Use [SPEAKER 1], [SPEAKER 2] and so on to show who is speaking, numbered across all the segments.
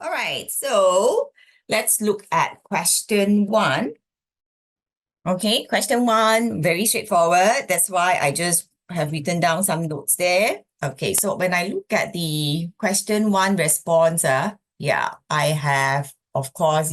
[SPEAKER 1] All right, so let's look at question 1. Okay, question 1, very straightforward. That's why I just have written down some notes there. Okay, so when I look at the question 1 response, I have, of course,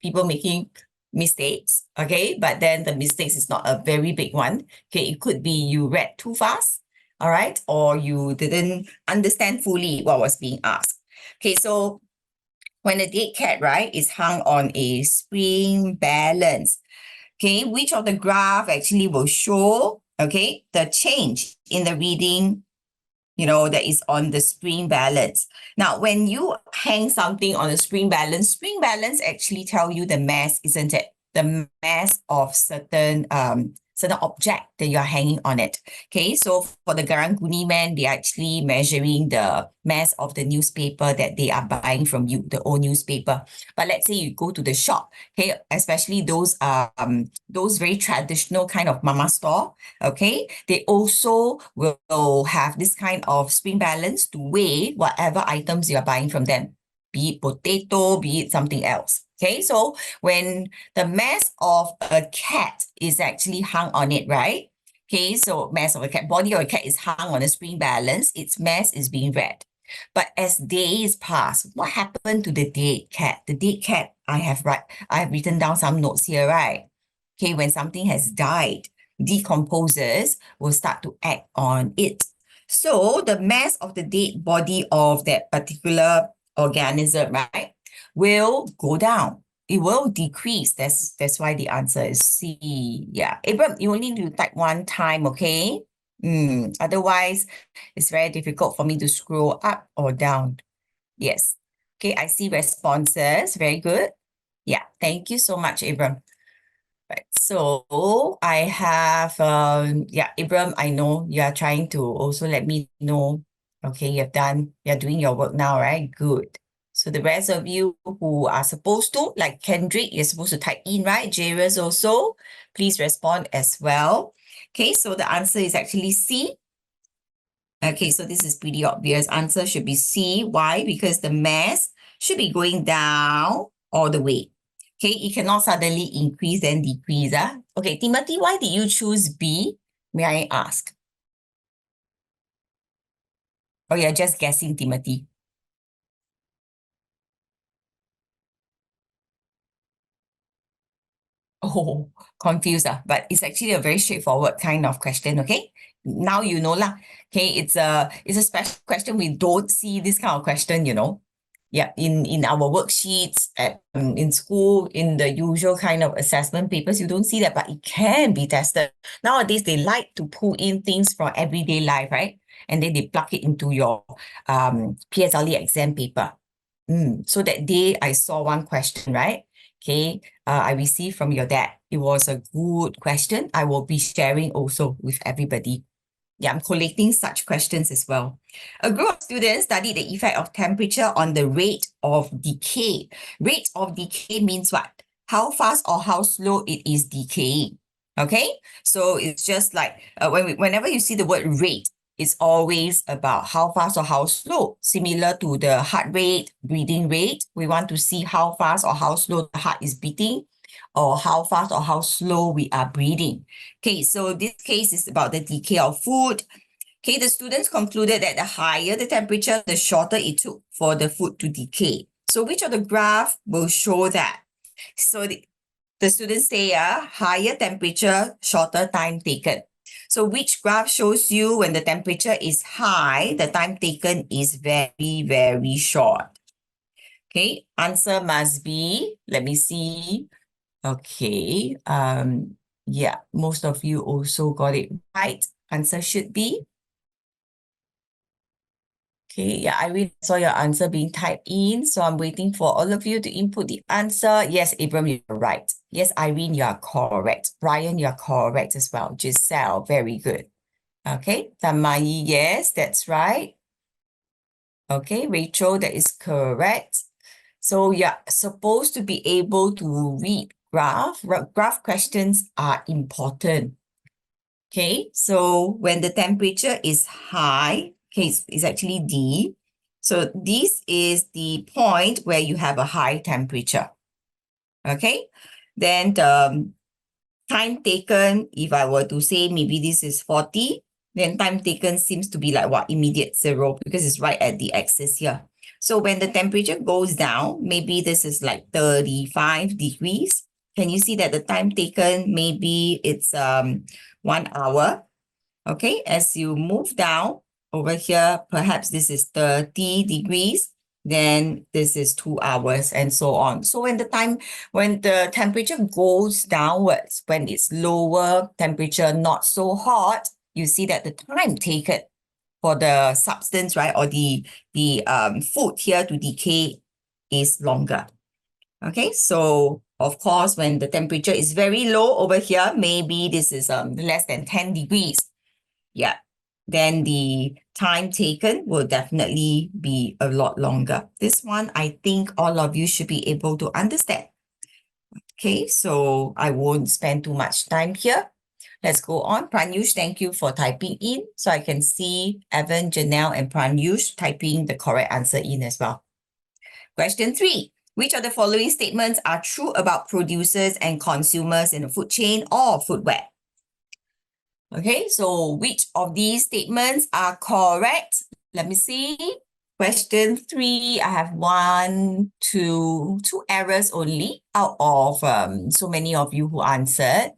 [SPEAKER 1] people making mistakes, okay? But then the mistakes is not a very big one. Okay, it could be you read too fast, all right? Or you didn't understand fully what was being asked. Okay, so when a dead cat, right, is hung on a spring balance, okay, which of the graph actually will show, okay, the change in the reading, that is on the spring balance. Now, when you hang something on a spring balance actually tell you the mass, isn't it? The mass of certain object that you're hanging on it. Okay, so for the Garang Guni man, they're actually measuring the mass of the newspaper that they are buying from you, the old newspaper. But let's say you go to the shop, okay, especially those very traditional kind of mama store, okay, they also will have this kind of spring balance to weigh whatever items you're buying from them, be it potato, be it something else. Okay, so when the mass of a cat is actually hung on it, right? Okay, so mass of a cat, body of a cat is hung on a spring balance, its mass is being read. But as days pass, what happened to the dead cat? The dead cat, I have written down some notes here, right? Okay, when something has died, decomposers will start to act on it. So the mass of the dead body of that particular organism, right, will go down. It will decrease. That's why the answer is C. Yeah. Abram, you only need to type one time, okay? Otherwise, it's very difficult for me to scroll up or down. Yes. Okay, I see responses. Very good. Yeah, thank you so much, Abram. Right. So I have, Abram, I know you are trying to also let me know. Okay, you're doing your work now, right? Good. So the rest of you who are supposed to, like Kendrick, you're supposed to type in, right? Jairus also, please respond as well. Okay, so the answer is actually C. Okay, so this is pretty obvious. Answer should be C. Why? Because the mass should be going down all the way. Okay, it cannot suddenly increase then decrease. Okay, Timothy, why did you choose B? May I ask? Oh, you're just guessing, Timothy. Oh, confused. But it's actually a very straightforward kind of question, okay? Now you know lah. Okay, it's a special question. We don't see this kind of question, Yeah, in our worksheets in school, in the usual kind of assessment papers, you don't see that, but it can be tested. Nowadays, they like to pull in things from everyday life, right? And then they plug it into your PSLE exam paper. So that day I saw one question, right? Okay, I received from your dad. It was a good question. I will be sharing also with everybody. Yeah, I'm collating such questions as well. A group of students studied the effect of temperature on the rate of decay. Rate of decay means what? How fast or how slow it is decaying. Okay, so it's just like whenever you see the word rate, it's always about how fast or how slow. Similar to the heart rate, breathing rate. We want to see how fast or how slow the heart is beating, or how fast or how slow we are breathing. Okay, so this case is about the decay of food. Okay, the students concluded that the higher the temperature, the shorter it took for the food to decay. So which of the graph will show that? So the students say higher temperature, shorter time taken. So which graph shows you when the temperature is high, the time taken is very, very short? Okay, answer must be, let me see. Okay, yeah, most of you also got it right. Answer should be. Okay, yeah, I saw your answer being typed in, so I'm waiting for all of you to input the answer. Yes, Abram, you're right. Yes, Irene, you are correct. Ryan, you're correct as well. Giselle, very good. Okay, Tamayi, yes, that's right. Okay, Rachel, that is correct. So you're supposed to be able to read graph. Graph questions are important. Okay, so when the temperature is high, okay, it's actually D. So this is the point where you have a high temperature. Okay. Then the time taken, if I were to say maybe this is 40, then time taken seems to be like what? Immediate zero, because it's right at the axis here. So when the temperature goes down, maybe this is like 35 degrees. Can you see that the time taken, maybe it's 1 hour? Okay, as you move down over here, perhaps this is 30 degrees, then this is 2 hours and so on. So when the temperature goes downwards, when it's lower temperature, not so hot, you see that the time taken for the substance, right, or the food here to decay is longer. Okay, so of course, when the temperature is very low over here, maybe this is less than 10 degrees. Yeah, then the time taken will definitely be a lot longer. This one, I think all of you should be able to understand. Okay, so I won't spend too much time here. Let's go on. Pranyush, thank you for typing in. So I can see Evan, Janelle, and Pranyush typing the correct answer in as well. Question 3. Which of the following statements are true about producers and consumers in the food chain or food web? Okay, so which of these statements are correct? Let me see. Question 3, I have two errors only out of so many of you who answered.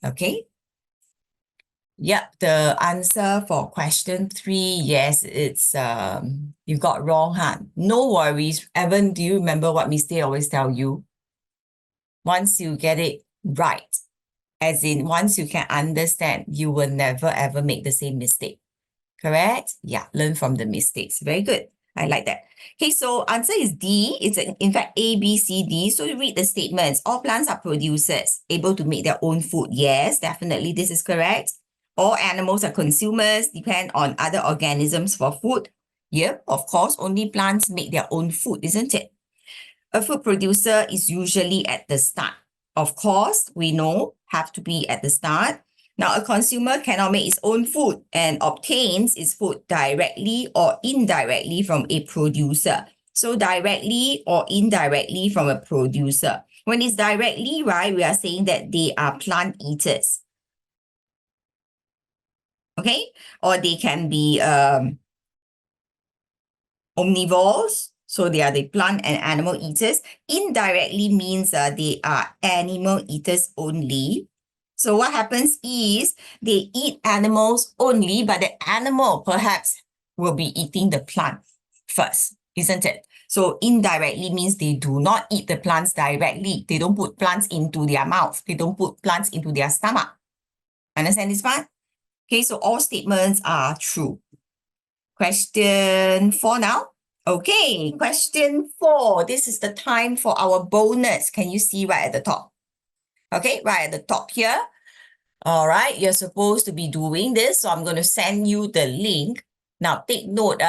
[SPEAKER 1] Okay. Yep, the answer for question 3, yes, it's you got wrong, huh? No worries. Evan, do you remember what Miss Tay always tell you? Once you get it right, as in once you can understand, you will never ever make the same mistake. Correct? Yeah, learn from the mistakes. Very good. I like that. Okay, so answer is D. It's in fact A, B, C, D. So you read the statements. All plants are producers, able to make their own food. Yes, definitely this is correct. All animals are consumers, depend on other organisms for food. Yep, of course, only plants make their own food, isn't it? A food producer is usually at the start. Of course, we know, have to be at the start. Now, a consumer cannot make its own food and obtains its food directly or indirectly from a producer. So directly or indirectly from a producer. When it's directly, right, we are saying that they are plant eaters. Okay? Or they can be omnivores, so they are the plant and animal eaters. Indirectly means they are animal eaters only. So what happens is they eat animals only, but the animal perhaps will be eating the plant first, isn't it? So indirectly means they do not eat the plants directly. They don't put plants into their mouth. They don't put plants into their stomach. Understand this part? Okay, so all statements are true. Question 4 now. Okay, question 4. This is the time for our bonus. Can you see right at the top? Okay, right at the top here. All right, you're supposed to be doing this. So I'm going to send you the link. Now take note,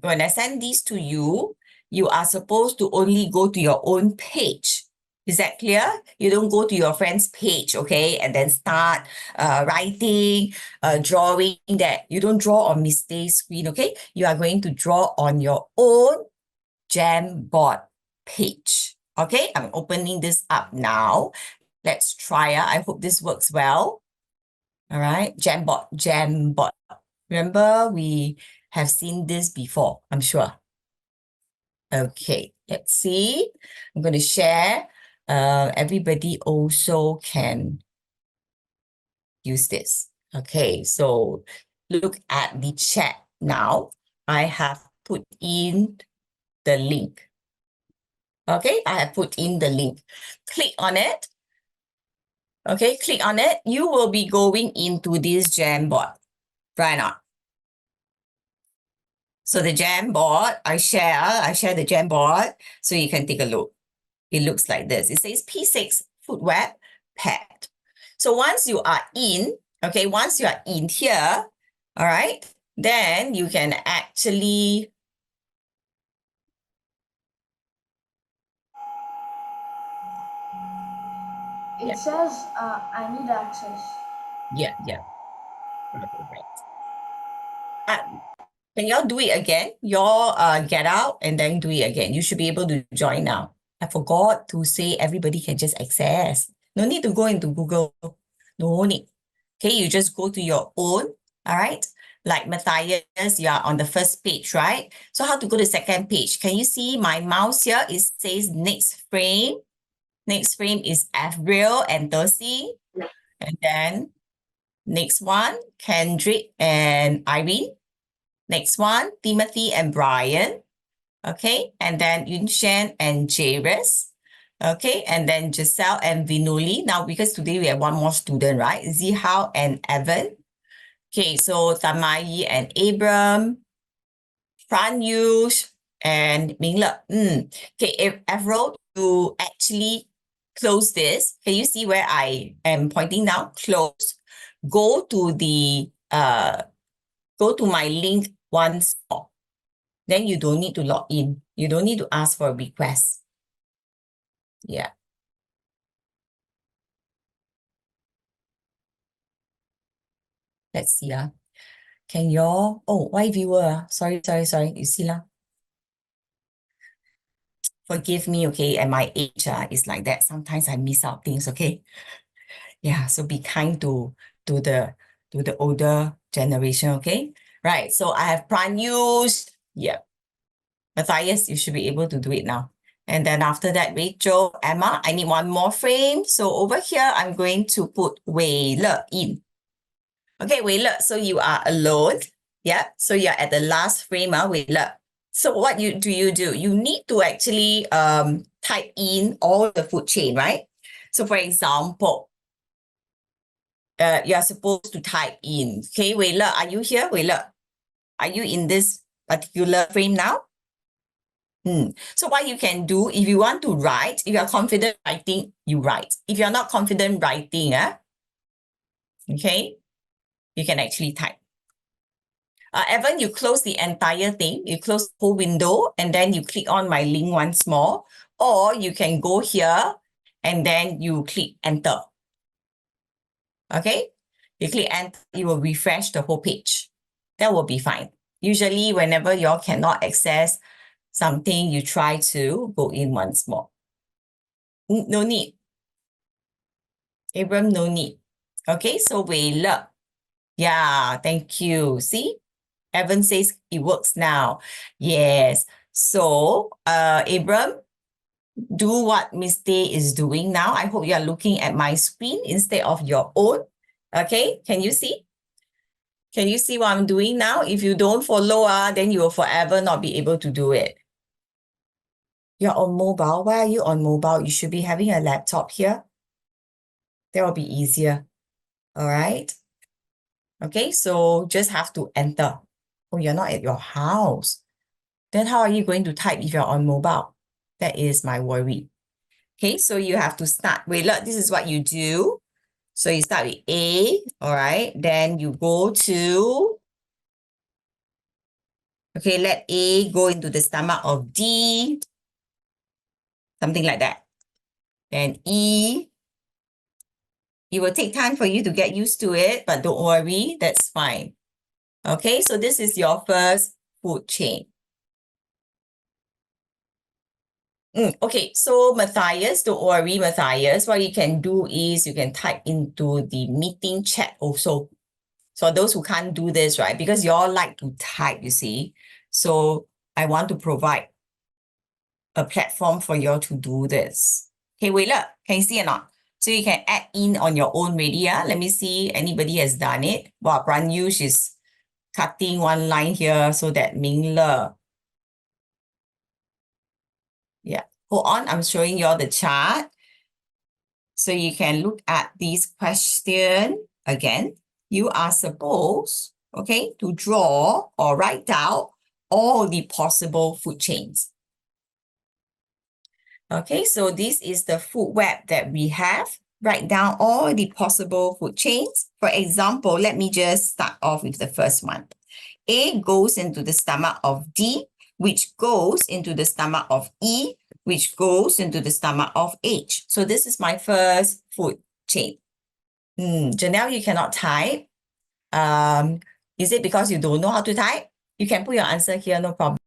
[SPEAKER 1] when I send these to you, you are supposed to only go to your own page. Is that clear? You don't go to your friend's page, okay, and then start writing, drawing that. You don't draw on Miss Day's screen, okay? You are going to draw on your own Jamboard page, okay? I'm opening this up now. Let's try. I hope this works well. All right, Jamboard. Remember, we have seen this before, I'm sure. Okay, let's see. I'm going to share. Everybody also can use this. Okay, so look at the chat now. I have put in the link. Okay, I have put in the link. Click on it. Okay, click on it. You will be going into this Jamboard. Right now. So the Jamboard, I share the Jamboard so you can take a look. It looks like this. It says P6 Food Web Pet. So once you are in, okay, once you are in here, all right, then you can actually
[SPEAKER 2] It says I need access.
[SPEAKER 1] yeah. Right. Can y'all do it again? Y'all get out and then do it again. You should be able to join now. I forgot to say everybody can just access. No need to go into Google. No need. Okay, you just go to your own. All right. Like Matthias, you are on the first page, right? So how to go to second page? Can you see my mouse here? It says next frame. Next frame is Avril and Thursday. And then next one, Kendrick and Irene. Next one, Timothy and Brian. Okay, and then Yunshan and Jairus. Okay, and then Giselle and Vinuli. Now, because today we have one more student, right? Zihao and Evan. Okay, so Tamayi and Abram, Pranyush and Mingle. Okay, if Avril, you actually close this. Can you see where I am pointing now? Close. Go to the go to my link once more. Then you don't need to log in. You don't need to ask for a request. Yeah. Let's see. Can y'all, oh, why viewer? Sorry. You see lah. Forgive me, okay? At my age, it's like that. Sometimes I miss out things, okay? Yeah, so be kind to the older generation, okay? Right. So I have Pranyus. Yeah. Matthias, you should be able to do it now. And then after that, Rachel, Emma, I need one more frame. So over here, I'm going to put Wei Le in. Okay, Wei Le, so you are alone. Yeah, so you're at the last frame, Wei Le. So what do? You need to actually type in all the food chain, right? So for example, you are supposed to type in, okay, Wei Le, are you here, Wei Le? Are you in this particular frame now? So what you can do, if you want to write, if you're confident writing, you write. If you're not confident writing, okay, you can actually type. Evan, you close the entire thing. You close the whole window and then you click on my link once more. Or you can go here and then you click enter. Okay? You click enter, it will refresh the whole page. That will be fine. Usually, whenever you all cannot access something, you try to go in once more. No need. Abram, no need. Okay, so Wei Le. Yeah, thank you. See? Evan says it works now. Yes. So, Abram, do what Miss Day is doing now. I hope you are looking at my screen instead of your own. Okay, can you see? Can you see what I'm doing now? If you don't follow, then you will forever not be able to do it. You're on mobile. Why are you on mobile? You should be having a laptop here. That will be easier. All right. Okay, so just have to enter. Oh, you're not at your house. Then how are you going to type if you're on mobile? That is my worry. Okay, so you have to start. Wait, look, this is what you do. So you start with A, all right? Then you go to, okay, let A go into the stomach of D. Something like that. Then E. It will take time for you to get used to it, but don't worry, that's fine. Okay, so this is your first food chain. Okay, so Matthias, don't worry, Matthias. What you can do is you can type into the meeting chat also. So those who can't do this, right? Because you all like to type, you see. So I want to provide a platform for you all to do this. Okay, wait, look, can you see or not? So you can add in on your own already. Let me see, anybody has done it. Wow, Pranyush is cutting one line here so that Mingle. Yeah, hold on, I'm showing you all the chart. So you can look at this question again. You are supposed, okay, to draw or write down all the possible food chains. Okay, so this is the food web that we have. Write down all the possible food chains. For example, let me just start off with the first one. A goes into the stomach of D, which goes into the stomach of E, which goes into the stomach of H. So this is my first food chain. Janelle, you cannot type. Is it because you don't know how to type? You can put your answer here, no problem.